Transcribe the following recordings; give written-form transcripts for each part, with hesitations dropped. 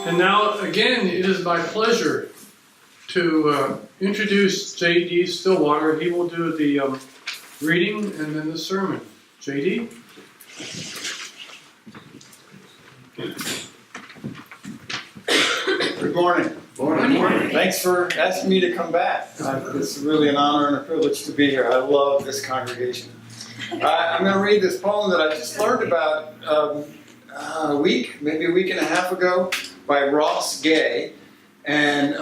And now, again, it is my pleasure to introduce J.D. Stillwater. He will do the reading and then the sermon. J.D.? Good morning. Morning. Thanks for asking me to come back. It's really an honor and a privilege to be here. I love this congregation. I'm going to read this poem that I just learned about maybe a week and a half ago, by Ross Gay, and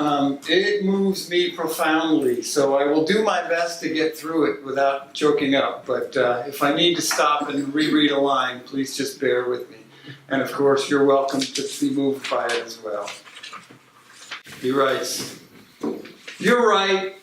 it moves me profoundly. So I will do my best to get through it without choking up. But if I need to stop and reread a line, please just bear with me. And of course, you're welcome to be moved by it as well. He writes, you're right,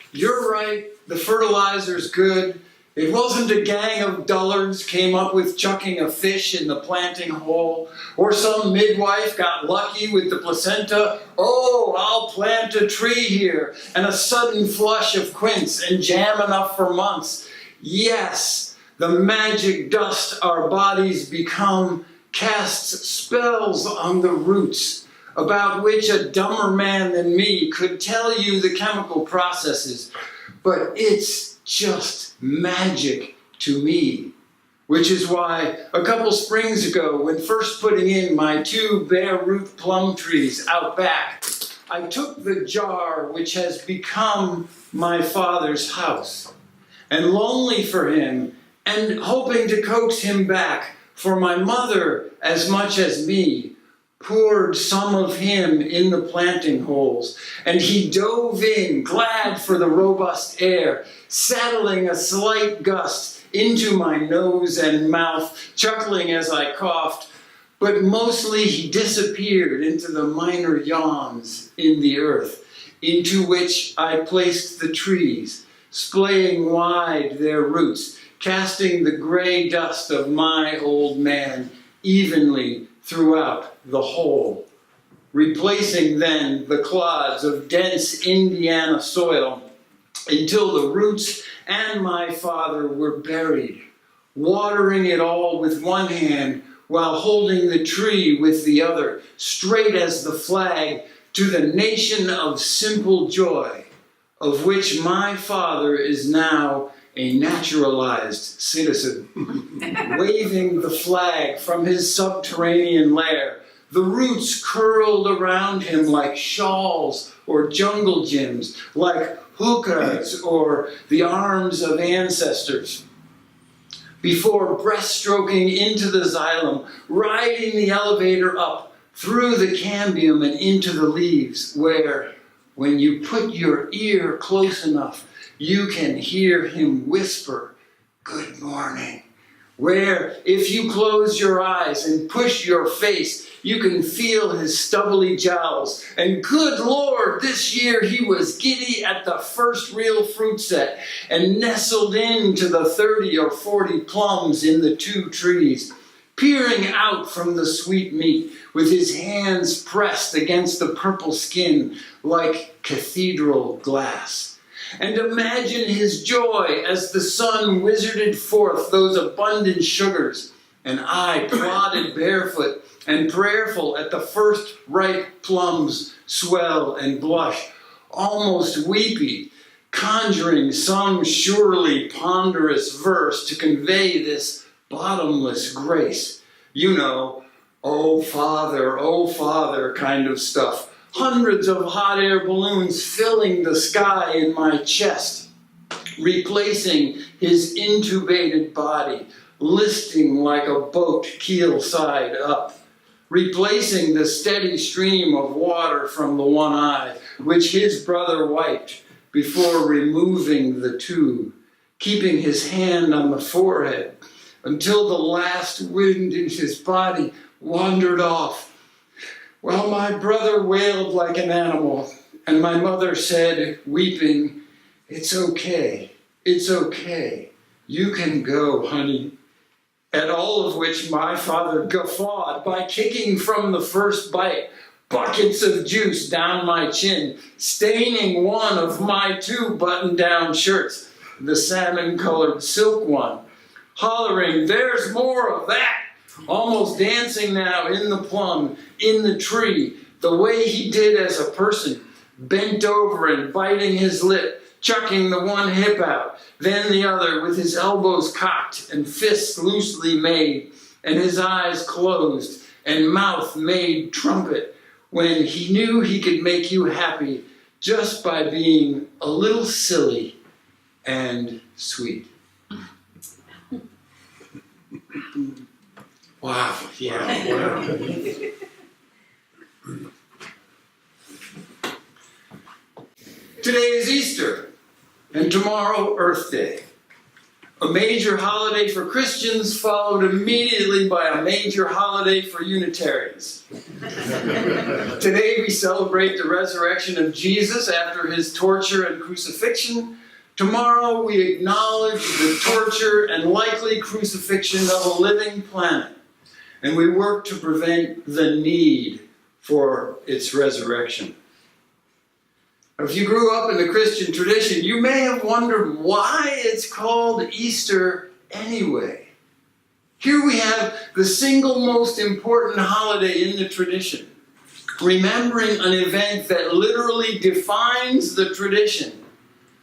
the fertilizer's good. It wasn't a gang of dullards came up with chucking a fish in the planting hole, or some midwife got lucky with the placenta. Oh, I'll plant a tree here, and a sudden flush of quince and jam enough for months. Yes, the magic dust our bodies become casts spells on the roots, about which a dumber man than me could tell you the chemical processes, but it's just magic to me. Which is why a couple springs ago, when first putting in my 2 bare root plum trees out back, I took the jar which has become my father's house, and lonely for him, and hoping to coax him back for my mother as much as me, poured some of him in the planting holes, and he dove in, glad for the robust air, settling a slight gust into my nose and mouth, chuckling as I coughed, but mostly he disappeared into the minor yawns in the earth, into which I placed the trees, splaying wide their roots, casting the gray dust of my old man evenly throughout the whole, replacing then the clods of dense Indiana soil until the roots and my father were buried, watering it all with one hand while holding the tree with the other, straight as the flag to the nation of simple joy, of which my father is now a naturalized citizen, waving the flag from his subterranean lair, the roots curled around him like shawls or jungle gyms, like hookahs or the arms of ancestors. Before breaststroking into the xylem, riding the elevator up through the cambium and into the leaves, where, when you put your ear close enough, you can hear him whisper, "Good morning." Where, if you close your eyes and push your face, you can feel his stubbly jowls. And good Lord, this year he was giddy at the first real fruit set and nestled into the 30 or 40 plums in the 2 trees, peering out from the sweet meat with his hands pressed against the purple skin like cathedral glass. And imagine his joy as the sun wizarded forth those abundant sugars, and I plodded barefoot and prayerful at the first ripe plums swell and blush, almost weepy, conjuring some surely ponderous verse to convey this bottomless grace. You know, oh Father kind of stuff. Hundreds of hot air balloons filling the sky in my chest, replacing his intubated body, listing like a boat keel side up, replacing the steady stream of water from the one eye, which his brother wiped before removing the tube, keeping his hand on the forehead until the last wind in his body wandered off, while my brother wailed like an animal, and my mother said, weeping, it's okay, you can go, honey. At all of which my father guffawed by kicking from the first bite buckets of juice down my chin, staining one of my 2 button-down shirts, the salmon-colored silk one, hollering, there's more of that, almost dancing now in the plum, in the tree, the way he did as a person, bent over and biting his lip, chucking the one hip out, then the other with his elbows cocked and fists loosely made, and his eyes closed and mouth made trumpet, when he knew he could make you happy just by being a little silly and sweet. Wow, yeah, wow. Today is Easter, and tomorrow Earth Day. A major holiday for Christians followed immediately by a major holiday for Unitarians. Today we celebrate the resurrection of Jesus after his torture and crucifixion. Tomorrow we acknowledge the torture and likely crucifixion of a living planet. And we work to prevent the need for its resurrection. If you grew up in the Christian tradition, you may have wondered why it's called Easter anyway. Here we have the single most important holiday in the tradition, remembering an event that literally defines the tradition.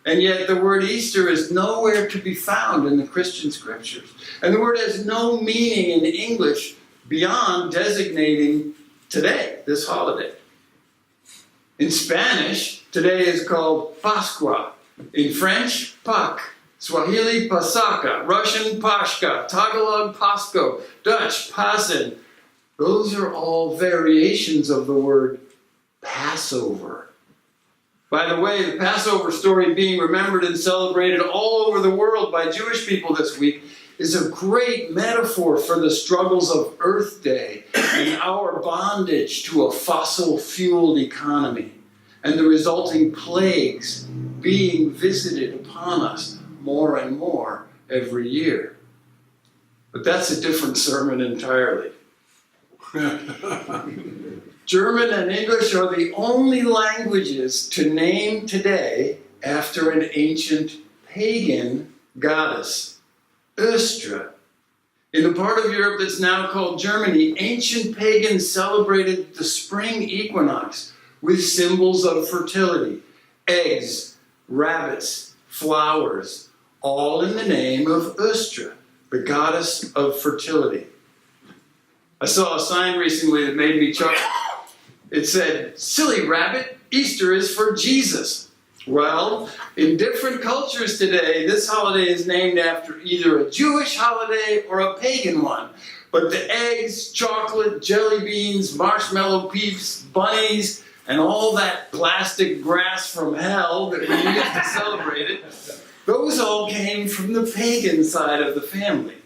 And yet the word Easter is nowhere to be found in the Christian scriptures. And the word has no meaning in English beyond designating today, this holiday. In Spanish, today is called Pascua. In French, Pâques. Swahili, Pasaka. Russian, Pashka. Tagalog, Pasco. Dutch, Pasen. Those are all variations of the word Passover. By the way, the Passover story being remembered and celebrated all over the world by Jewish people this week is a great metaphor for the struggles of Earth Day and our bondage to a fossil-fueled economy and the resulting plagues being visited upon us more and more every year. But that's a different sermon entirely. German and English are the only languages to name today after an ancient pagan goddess. Östra. In the part of Europe that's now called Germany, ancient pagans celebrated the spring equinox with symbols of fertility, eggs, rabbits, flowers, all in the name of Östra, the goddess of fertility. I saw a sign recently that made me chuckle. It said, "Silly rabbit, Easter is for Jesus." Well, in different cultures today, this holiday is named after either a Jewish holiday or a pagan one. But the eggs, chocolate, jelly beans, marshmallow peeps, bunnies, and all that plastic grass from hell that we used to celebrate it, those all came from the pagan side of the family.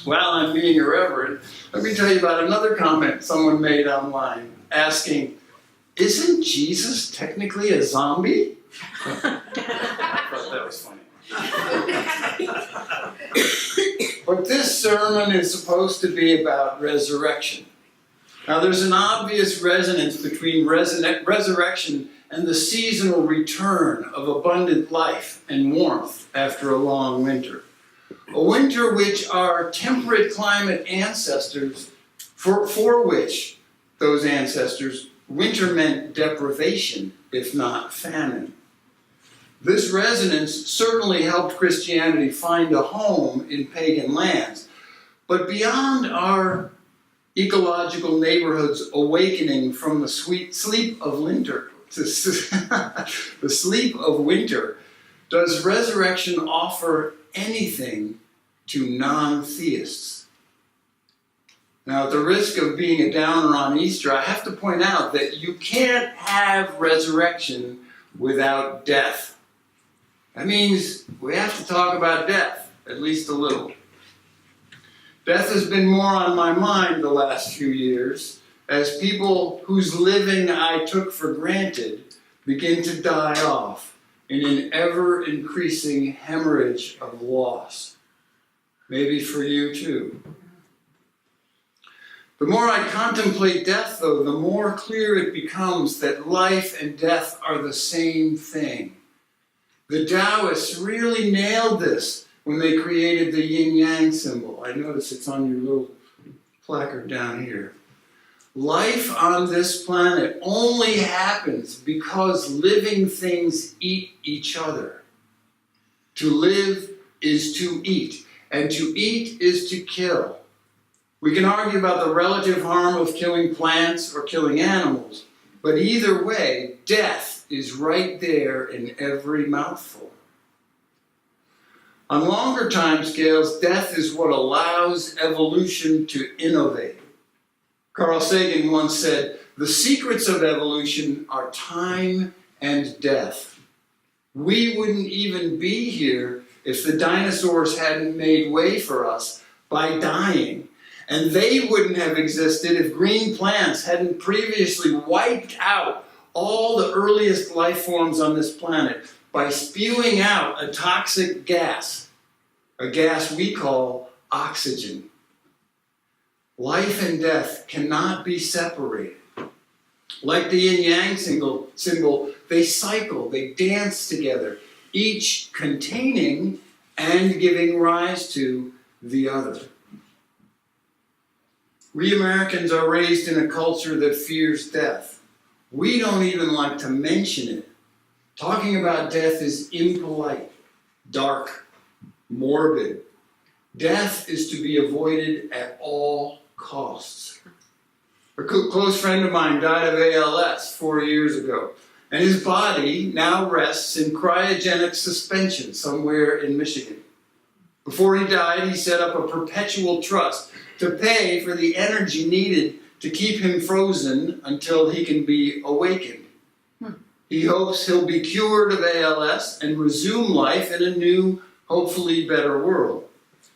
While I'm being irreverent, let me tell you about another comment someone made online, asking, "Isn't Jesus technically a zombie?" I thought that was funny. But this sermon is supposed to be about resurrection. Now there's an obvious resonance between resurrection and the seasonal return of abundant life and warmth after a long winter. A winter which our temperate climate ancestors, for which those ancestors, winter meant deprivation, if not famine. This resonance certainly helped Christianity find a home in pagan lands. But beyond our ecological neighborhoods awakening from the sweet sleep of winter, the sleep of winter, does resurrection offer anything to non-theists? Now, at the risk of being a downer on Easter, I have to point out that you can't have resurrection without death. That means we have to talk about death, at least a little. Death has been more on my mind the last few years as people whose living I took for granted begin to die off in an ever-increasing hemorrhage of loss. Maybe for you too. The more I contemplate death, though, the more clear it becomes that life and death are the same thing. The Taoists really nailed this when they created the yin-yang symbol. I notice it's on your little placard down here. Life on this planet only happens because living things eat each other. To live is to eat, and to eat is to kill. We can argue about the relative harm of killing plants or killing animals, but either way, death is right there in every mouthful. On longer time scales, death is what allows evolution to innovate. Carl Sagan once said, "The secrets of evolution are time and death." We wouldn't even be here if the dinosaurs hadn't made way for us by dying. And they wouldn't have existed if green plants hadn't previously wiped out all the earliest life forms on this planet by spewing out a toxic gas, a gas we call oxygen. Life and death cannot be separated. Like the yin-yang symbol, they cycle, they dance together, each containing and giving rise to the other. We Americans are raised in a culture that fears death. We don't even like to mention it. Talking about death is impolite, dark, morbid. Death is to be avoided at all costs. A close friend of mine died of ALS 4 years ago, and his body now rests in cryogenic suspension somewhere in Michigan. Before he died, he set up a perpetual trust to pay for the energy needed to keep him frozen until he can be awakened. He hopes he'll be cured of ALS and resume life in a new, hopefully better world.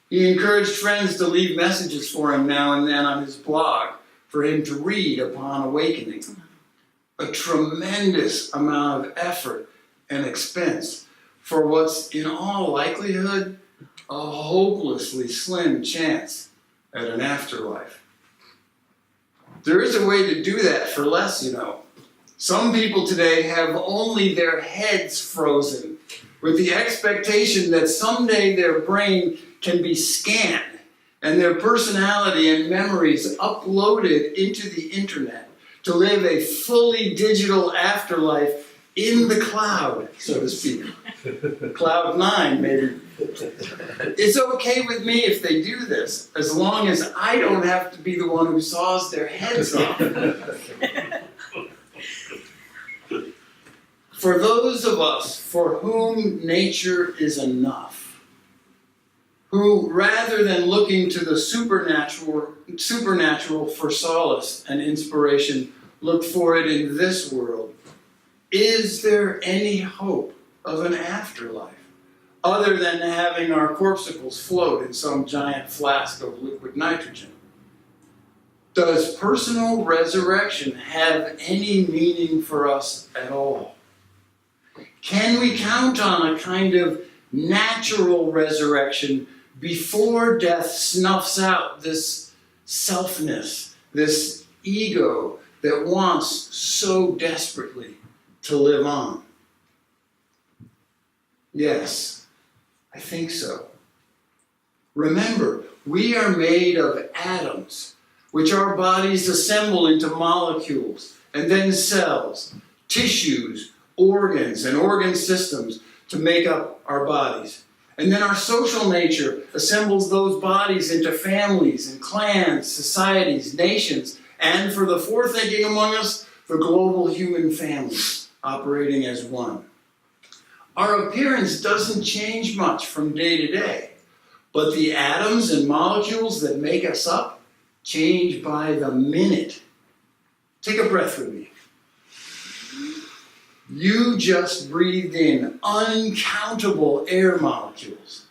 He encouraged friends to leave messages for him now and then on his blog for him to read upon awakening. A tremendous amount of effort and expense for what's in all likelihood a hopelessly slim chance at an afterlife. There is a way to do that for less, you know. Some people today have only their heads frozen with the expectation that someday their brain can be scanned and their personality and memories uploaded into the internet to live a fully digital afterlife in the cloud, so to speak. Cloud 9, maybe. It's okay with me if they do this, as long as I don't have to be the one who saws their heads off. For those of us for whom nature is enough, who rather than looking to the supernatural for solace and inspiration, look for it in this world, is there any hope of an afterlife other than having our corpuscles float in some giant flask of liquid nitrogen? Does personal resurrection have any meaning for us at all? Can we count on a kind of natural resurrection before death snuffs out this selfness, this ego that wants so desperately to live on? Yes, I think so. Remember, we are made of atoms, which our bodies assemble into molecules, and then cells, tissues, organs, and organ systems to make up our bodies. And then our social nature assembles those bodies into families and clans, societies, nations, and for the forethinking among us, the global human family, operating as one. Our appearance doesn't change much from day to day, but the atoms and molecules that make us up change by the minute. Take a breath with me. You just breathed in uncountable air molecules.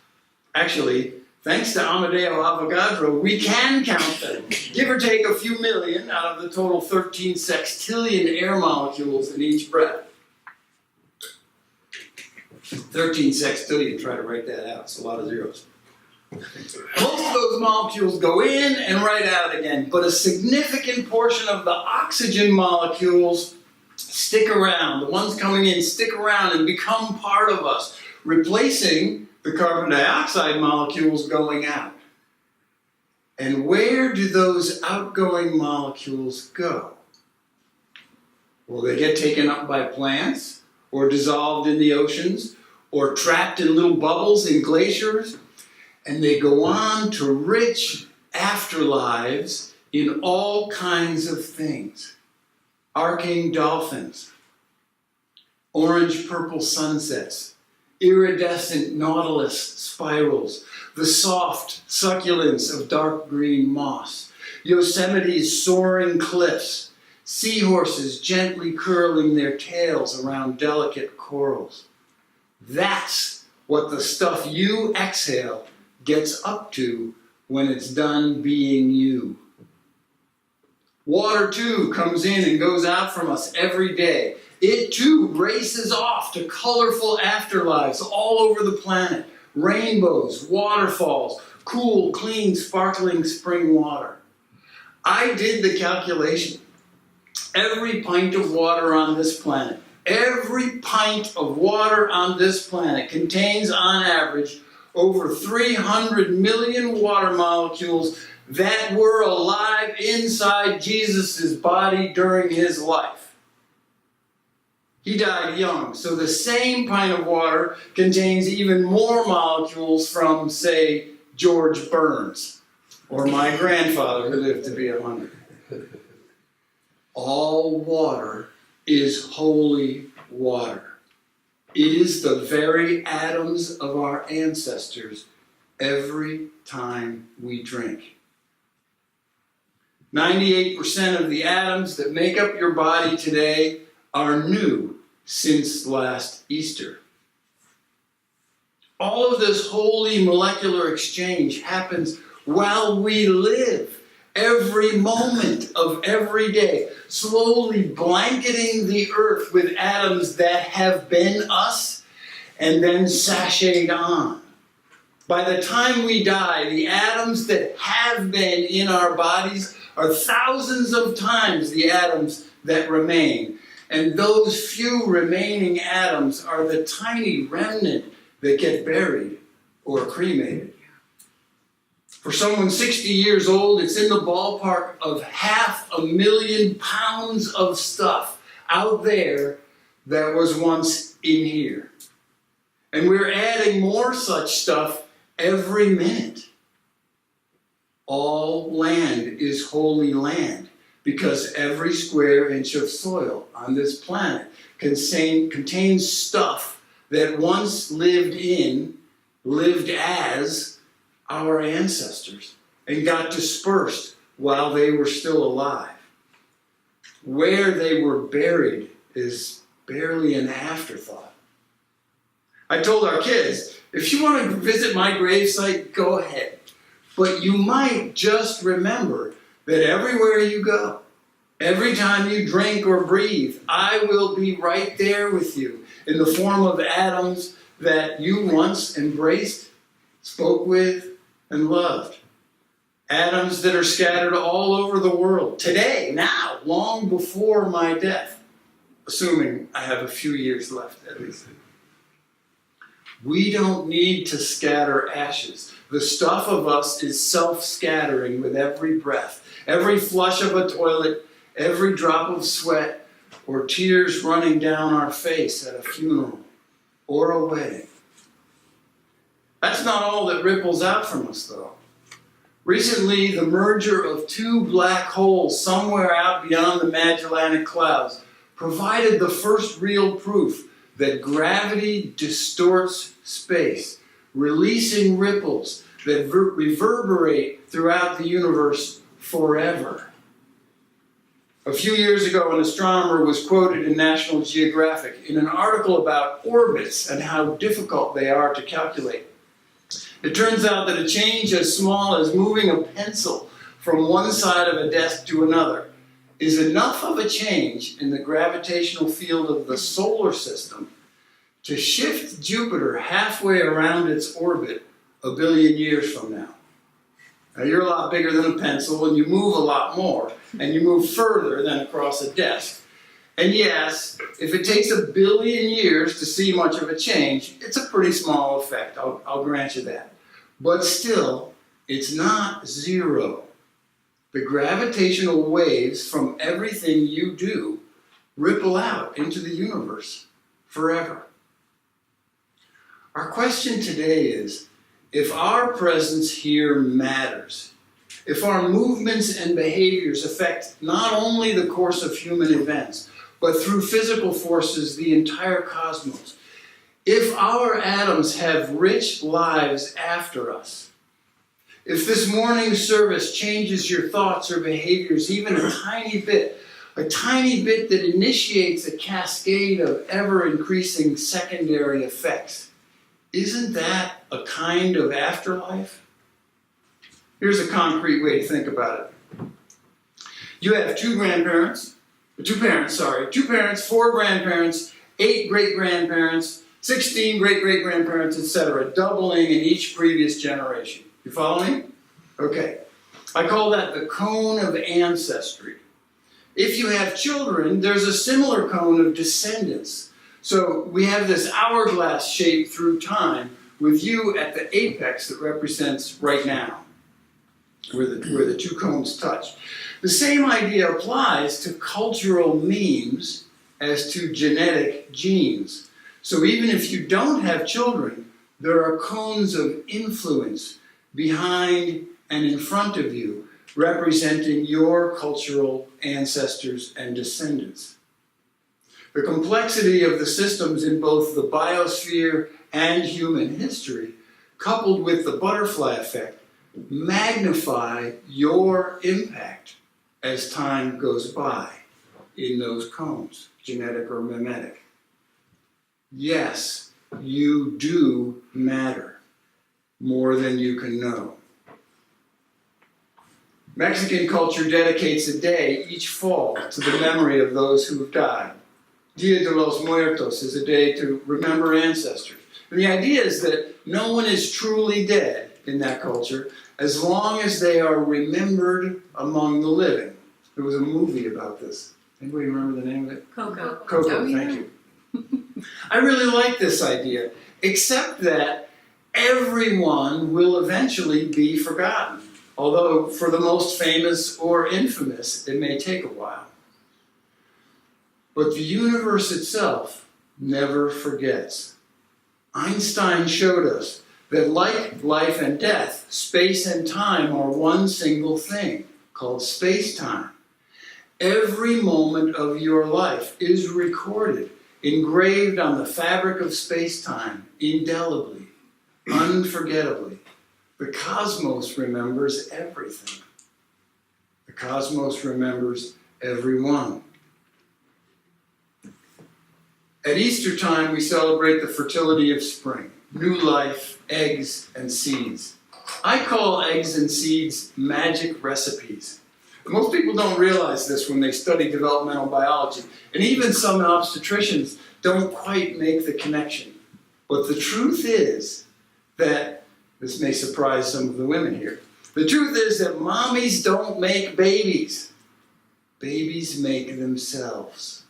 Actually, thanks to Amadeo Avogadro, we can count them. Give or take a few million out of the total 13 sextillion air molecules in each breath. 13 sextillion, try to write that out, it's a lot of zeros. Most of those molecules go in and right out again, but a significant portion of the oxygen molecules stick around. The ones coming in stick around and become part of us, replacing the carbon dioxide molecules going out. And where do those outgoing molecules go? Well, they get taken up by plants, or dissolved in the oceans, or trapped in little bubbles in glaciers, and they go on to rich afterlives in all kinds of things. Arcing dolphins, orange-purple sunsets, iridescent nautilus spirals, the soft succulence of dark green moss, Yosemite's soaring cliffs, seahorses gently curling their tails around delicate corals. That's what the stuff you exhale gets up to when it's done being you. Water, too, comes in and goes out from us every day. It, too, races off to colorful afterlives all over the planet. Rainbows, waterfalls, cool, clean, sparkling spring water. I did the calculation. Every pint of water on this planet, every pint of water on this planet contains, on average, over 300 million water molecules that were alive inside Jesus' body during his life. He died young, so the same pint of water contains even more molecules from, say, George Burns, or my grandfather who lived to be 100. All water is holy water. It is the very atoms of our ancestors every time we drink. 98% of the atoms that make up your body today are new since last Easter. All of this holy molecular exchange happens while we live, every moment of every day, slowly blanketing the earth with atoms that have been us and then sashayed on. By the time we die, the atoms that have been in our bodies are thousands of times the atoms that remain. And those few remaining atoms are the tiny remnant that get buried or cremated. For someone 60 years old, it's in the ballpark of 500,000 pounds of stuff out there that was once in here. And we're adding more such stuff every minute. All land is holy land because every square inch of soil on this planet contains stuff that once lived as our ancestors and got dispersed while they were still alive. Where they were buried is barely an afterthought. I told our kids, if you want to visit my gravesite, go ahead. But you might just remember that everywhere you go, every time you drink or breathe, I will be right there with you in the form of atoms that you once embraced, spoke with, and loved. Atoms that are scattered all over the world, today, now, long before my death, assuming I have a few years left at least. We don't need to scatter ashes. The stuff of us is self-scattering with every breath, every flush of a toilet, every drop of sweat, or tears running down our face at a funeral or a wedding. That's not all that ripples out from us, though. Recently, the merger of two black holes somewhere out beyond the Magellanic Clouds provided the first real proof that gravity distorts space, releasing ripples that reverberate throughout the universe forever. A few years ago, an astronomer was quoted in National Geographic in an article about orbits and how difficult they are to calculate. It turns out that a change as small as moving a pencil from one side of a desk to another is enough of a change in the gravitational field of the solar system to shift Jupiter halfway around its orbit 1 billion years from now. Now, you're a lot bigger than a pencil, and you move a lot more, and you move further than across a desk. And yes, if it takes 1 billion years to see much of a change, it's a pretty small effect, I'll grant you that. But still, It's not zero. The gravitational waves from everything you do ripple out into the universe forever. Our question today is, if our presence here matters, if our movements and behaviors affect not only the course of human events, but through physical forces the entire cosmos, if our atoms have rich lives after us, if this morning's service changes your thoughts or behaviors even a tiny bit that initiates a cascade of ever-increasing secondary effects, isn't that a kind of afterlife? Here's a concrete way to think about it. You have two parents, 4 grandparents, 8 great-grandparents, 16 great-great-grandparents, etc., doubling in each previous generation. You follow me? Okay. I call that the cone of ancestry. If you have children, there's a similar cone of descendants. So we have this hourglass shape through time with you at the apex that represents right now, where the two cones touch. The same idea applies to cultural memes as to genetic genes. So even if you don't have children, there are cones of influence behind and in front of you, representing your cultural ancestors and descendants. The complexity of the systems in both the biosphere and human history, coupled with the butterfly effect, magnify your impact as time goes by in those cones, genetic or mimetic. Yes, you do matter more than you can know. Mexican culture dedicates a day each fall to the memory of those who have died. Dia de los Muertos is a day to remember ancestors. And the idea is that no one is truly dead in that culture as long as they are remembered among the living. There was a movie about this. Anybody remember the name of it? Coco. Coco, thank you. I really like this idea, except that everyone will eventually be forgotten. Although for the most famous or infamous, it may take a while. But the universe itself never forgets. Einstein showed us that like life and death, space and time are one single thing called space-time. Every moment of your life is recorded, engraved on the fabric of space-time, indelibly, unforgettably. The cosmos remembers everything. The cosmos remembers everyone. At Easter time, we celebrate the fertility of spring, new life, eggs, and seeds. I call eggs and seeds magic recipes. Most people don't realize this when they study developmental biology, and even some obstetricians don't quite make the connection. But the truth is that, this may surprise some of the women here, the truth is that mommies don't make babies. Babies make themselves.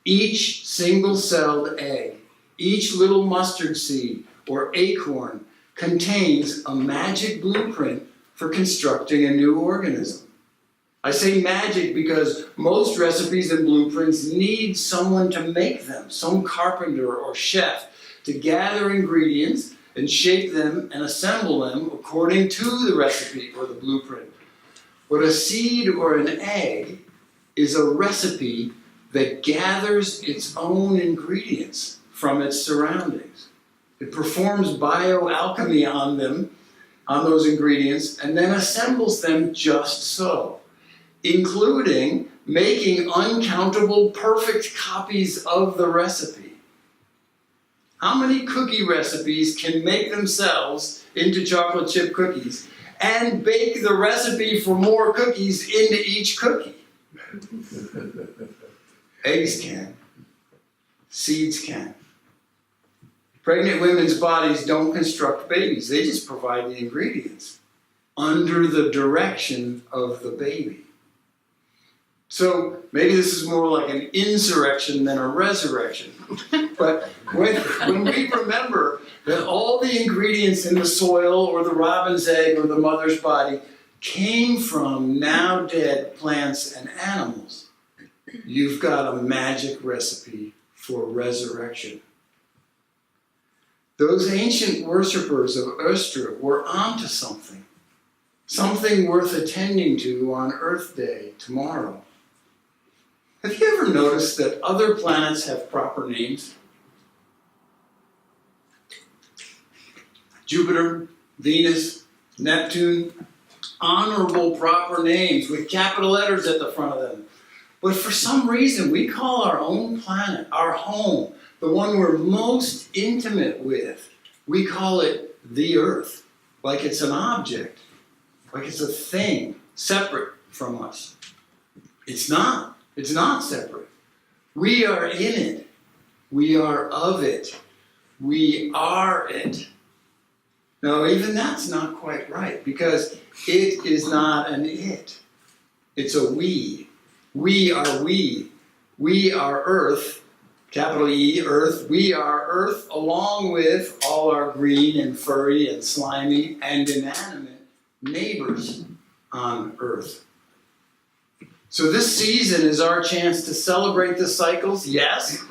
Each single-celled egg, each little mustard seed or acorn contains a magic blueprint for constructing a new organism. I say magic because most recipes and blueprints need someone to make them, some carpenter or chef, to gather ingredients and shape them and assemble them according to the recipe or the blueprint. But a seed or an egg is a recipe that gathers its own ingredients from its surroundings. It performs bioalchemy on them, on those ingredients, and then assembles them just so, including making uncountable perfect copies of the recipe. How many cookie recipes can make themselves into chocolate chip cookies and bake the recipe for more cookies into each cookie? Eggs can. Seeds can. Pregnant women's bodies don't construct babies. They just provide the ingredients under the direction of the baby. So maybe this is more like an insurrection than a resurrection. But when we remember that all the ingredients in the soil or the robin's egg or the mother's body came from now dead plants and animals, you've got a magic recipe for resurrection. Those ancient worshippers of Östra were onto something worth attending to on Earth Day tomorrow. Have you ever noticed that other planets have proper names? Jupiter, Venus, Neptune, honorable proper names with capital letters at the front of them. But for some reason, we call our own planet, our home, the one we're most intimate with, we call it the Earth, like it's an object, like it's a thing separate from us. It's not. It's not separate. We are in it. We are of it. We are it. Now, even that's not quite right, because it is not an it. It's a we. We are we. We are Earth, capital E, Earth. We are Earth, along with all our green and furry and slimy and inanimate neighbors on Earth. So this season is our chance to celebrate the cycles, yes,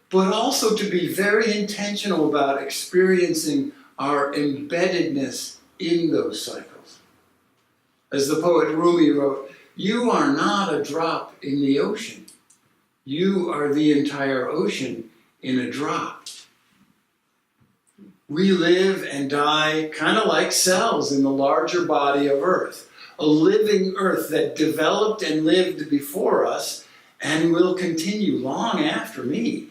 but also to be very intentional about experiencing our embeddedness in those cycles. As the poet Rumi wrote, you are not a drop in the ocean. You are the entire ocean in a drop. We live and die kind of like cells in the larger body of Earth. A living Earth that developed and lived before us and will continue long after me.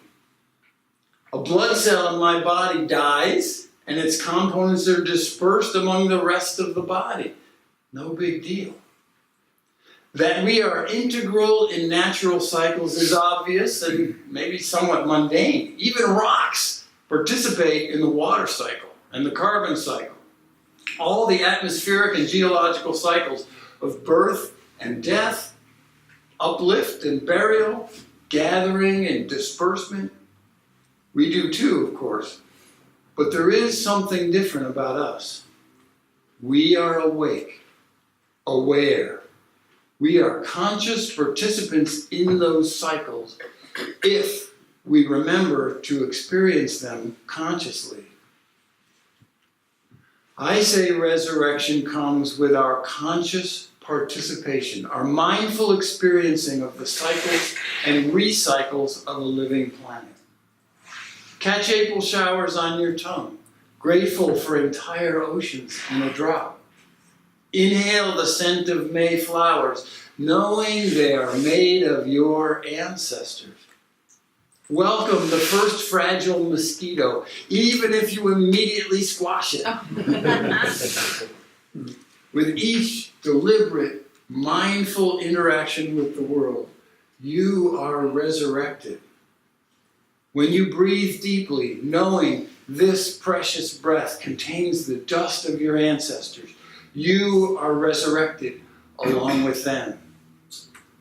A blood cell in my body dies and its components are dispersed among the rest of the body. No big deal. That we are integral in natural cycles is obvious and maybe somewhat mundane. Even rocks participate in the water cycle and the carbon cycle. All the atmospheric and geological cycles of birth and death, uplift and burial, gathering and disbursement. We do too, of course. But there is something different about us. We are awake, aware. We are conscious participants in those cycles if we remember to experience them consciously. I say resurrection comes with our conscious participation, our mindful experiencing of the cycles and recycles of a living planet. Catch April showers on your tongue, grateful for entire oceans in a drop. Inhale the scent of May flowers, knowing they are made of your ancestors. Welcome the first fragile mosquito, even if you immediately squash it. With each deliberate, mindful interaction with the world, you are resurrected. When you breathe deeply, knowing this precious breath contains the dust of your ancestors, you are resurrected along with them.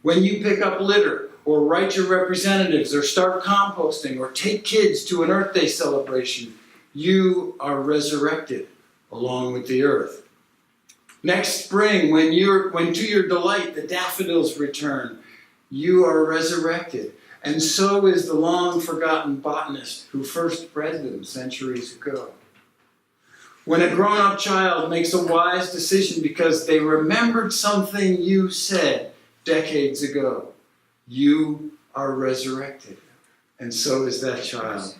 When you pick up litter, or write your representatives, or start composting, or take kids to an Earth Day celebration, you are resurrected along with the earth. Next spring, when to your delight the daffodils return, you are resurrected. And so is the long-forgotten botanist who first bred them centuries ago. When a grown-up child makes a wise decision because they remembered something you said decades ago, you are resurrected, and so is that child.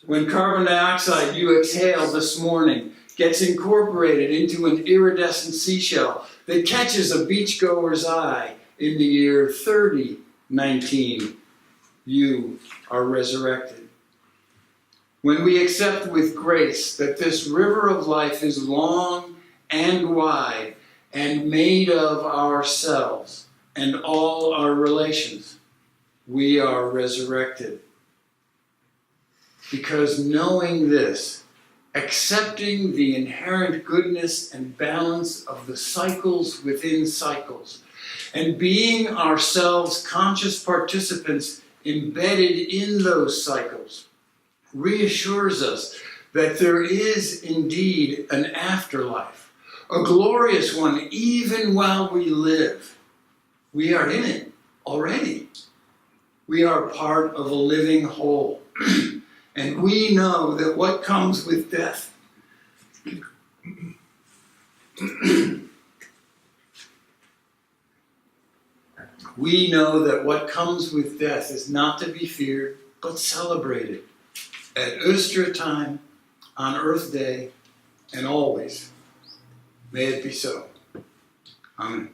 When carbon dioxide you exhaled this morning gets incorporated into an iridescent seashell that catches a beachgoer's eye in the year 3019, you are resurrected. When we accept with grace that this river of life is long and wide and made of ourselves and all our relations, we are resurrected. Because knowing this accepting the inherent goodness and balance of the cycles within cycles, and being ourselves conscious participants embedded in those cycles, reassures us that there is indeed an afterlife, a glorious one even while we live. We are in it already. We are part of a living whole. And we know that what comes with death we know that what comes with death is not to be feared, but celebrated at Easter time, on Earth Day, and always. May it be so. Amen.